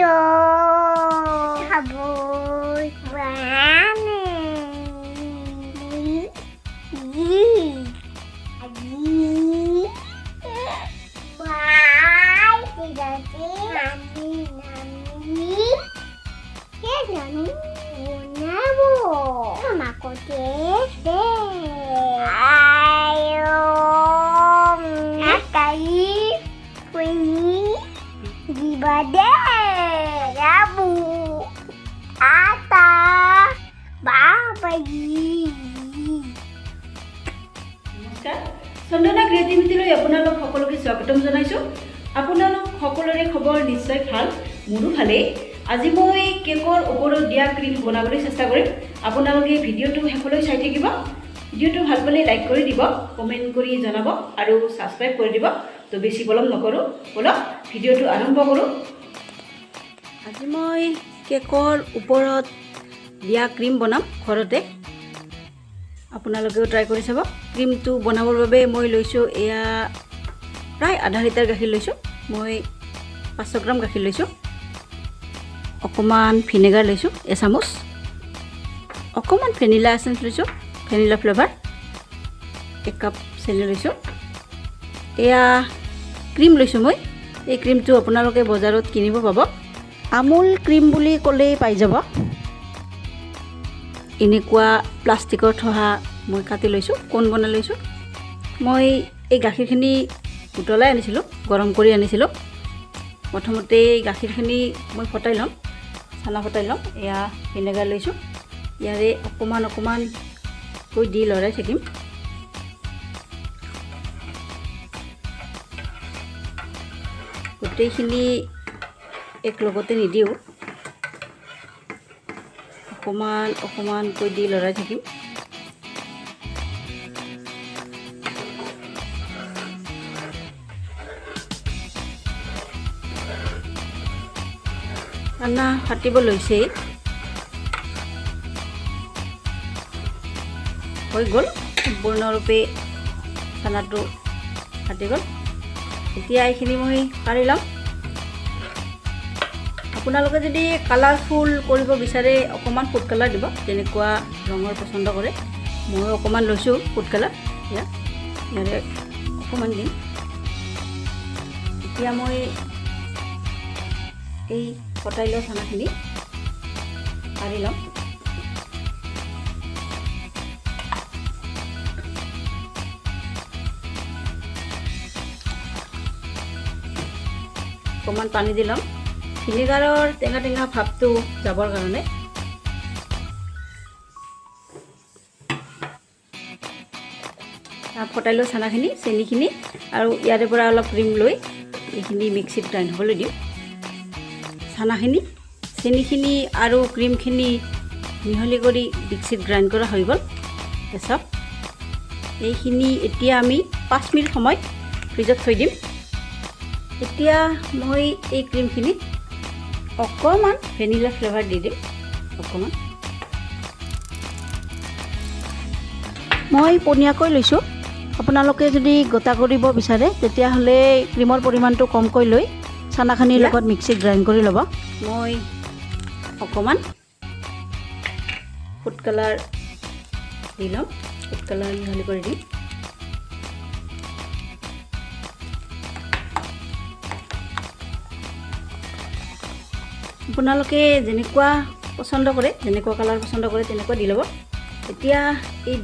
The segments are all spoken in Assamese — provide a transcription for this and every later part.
to habol bane yi agi bye tidati nani ke nani nabo makote de ayo nakai kweni Gibade, Rabu, Ata, Babaji. নমস্কাৰ চন্দনা ক্ৰিয়েটিভিটিলৈ আপোনালোক সকলোকে স্বাগতম জনাইছোঁ। আপোনালোক সকলোৰে খবৰ নিশ্চয় ভাল, মোৰো ভালেই। আজি মই কেকৰ ওপৰত দিয়া ক্ৰীম বনাবলৈ চেষ্টা কৰিম। আপোনালোকে ভিডিঅ'টো শেষলৈ চাই থাকিব। ভিডিঅ'টো ভাল পালে লাইক কৰি দিব, কমেণ্ট কৰি জনাব আৰু ছাবস্ক্ৰাইব কৰি দিব। তো বেছি পলম নকৰোঁ, বলক ভিডিঅ'টো আৰম্ভ কৰোঁ। আজি মই কেকৰ ওপৰত দিয়া ক্ৰীম বনাম ঘৰতে। আপোনালোকেও ট্ৰাই কৰি চাব। ক্ৰীমটো বনাবৰ বাবে মই লৈছোঁ এয়া প্ৰায় আধা লিটাৰ গাখীৰ লৈছোঁ। মই 500 গ্ৰাম গাখীৰ লৈছোঁ। অকণমান ভিনেগাৰ লৈছোঁ এচামুচ, অকণমান ভেনিলা এচেঞ্চ লৈছোঁ, ভেনিলা ফ্লেভাৰ, 1 কাপ চেনি লৈছোঁ। এয়া ক্ৰীম লৈছোঁ মই। এই ক্ৰীমটো আপোনালোকে বজাৰত কিনিব পাব। আমুল ক্ৰীম বুলি ক'লেই পাই যাব। এনেকুৱা প্লাষ্টিকৰ থোহা মই কাটি লৈছোঁ, কোন বনাই লৈছোঁ। মই এই গাখীৰখিনি উতলাই আনিছিলোঁ, গৰম কৰি আনিছিলোঁ। প্ৰথমতে গাখীৰখিনি মই ফটাই ল'ম, চানা ফটাই ল'ম। এয়া ভিনেগাৰ লৈছোঁ, ইয়াৰে অকণমানকৈ দি লৰাই থাকিম। গোটেইখিনি একলগতে নিদিওঁ, অকণমানকৈ দি লৰাই থাকিম। চানা ফাটিব লৈছেই, হৈ গ'ল সম্পূৰ্ণৰূপে চানাটো ফাটি গ'ল। এতিয়া এইখিনি মই কাঢ়ি ল'ম। আপোনালোকে যদি কালাৰফুল কৰিব বিচাৰে অকণমান ফুড কালাৰ দিব, যেনেকুৱা ৰঙৰ পচন্দ কৰে। মই অকণমান লৈছোঁ ফুড কালাৰ, ইয়াৰে অকণমান দিম। এতিয়া মই এই ফটাই লোৱা চানাখিনি কাঢ়ি ল'ম। অকণমান পানী দি ল'ম ভিনেগাৰৰ টেঙা টেঙা ভাৱটো যাবৰ কাৰণে। ফটাই লোৱা চানাখিনি, চেনিখিনি আৰু ইয়াৰে পৰা অলপ ক্ৰীম লৈ এইখিনি মিক্সিত গ্ৰাইণ্ড হ'বলৈ দিওঁ। চানাখিনি, চেনিখিনি আৰু ক্ৰীমখিনি মিহলি কৰি মিক্সিত গ্ৰাইণ্ড কৰা হৈ গ'ল। চাওক, এইখিনি এতিয়া আমি 5 মিনিট সময় ফ্ৰিজত থৈ দিম। এতিয়া মই এই ক্ৰীমখিনিত অকণমান ভেনিলা ফ্লেভাৰ দি দিম। অকণমান মই পনীয়াকৈ লৈছোঁ। আপোনালোকে যদি গোটা কৰিব বিচাৰে তেতিয়াহ'লে ক্ৰীমৰ পৰিমাণটো কমকৈ লৈ চানাখিনিৰ লগত মিক্সিত গ্ৰাইণ্ড কৰি ল'ব। মই অকণমান ফুড কালাৰ দি ল'ম, ফুড কালাৰ মিহলি কৰি দিম। আপোনালোকে যেনেকুৱা পচন্দ কৰে, যেনেকুৱা কালাৰ পচন্দ কৰে তেনেকুৱা দি ল'ব। এতিয়া এই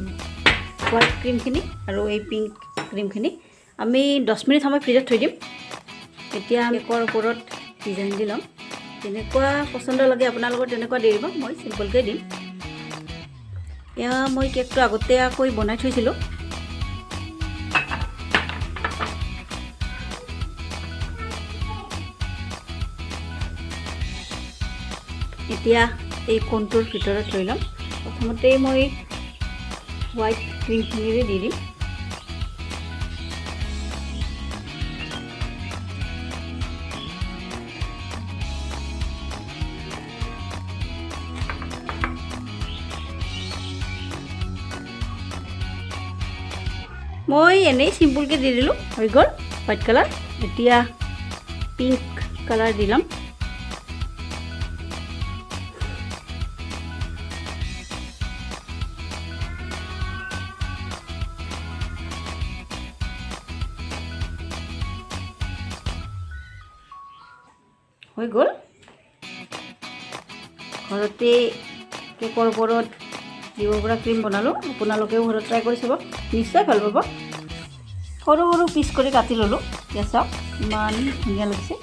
হোৱাইট ক্ৰীমখিনি আৰু এই পিংক ক্ৰীমখিনি আমি 10 মিনিট সময় ফ্ৰিজত থৈ দিম। এতিয়া কেকৰ ওপৰত ডিজাইন দি ল'ম। যেনেকুৱা পচন্দ লাগে আপোনালোকৰ তেনেকুৱা দি দিব, মই চিম্পলকৈ দিম। এয়া মই কেকটো আগতীয়াকৈ বনাই থৈছিলোঁ। এতিয়া এই কোণটোৰ ভিতৰত লৈ ল'ম। প্ৰথমতে মই হোৱাইট ক্ৰীমখিনিৰে দি দিম। মই এনেই সিম্পলকৈ দি দিলোঁ, হৈ গ'ল হোৱাইট কালাৰ। এতিয়া পিংক কালাৰ দি ল'ম। হৈ গ'ল। ঘৰতে কেকৰ ওপৰত দিব পৰা ক্ৰীম বনালোঁ। আপোনালোকেও ঘৰত ট্ৰাই কৰি চাব, নিশ্চয় ভাল পাব। সৰু সৰু পিচ কৰি কাটি ল'লোঁ। এতিয়া চাওক ইমান ধুনীয়া লাগিছে।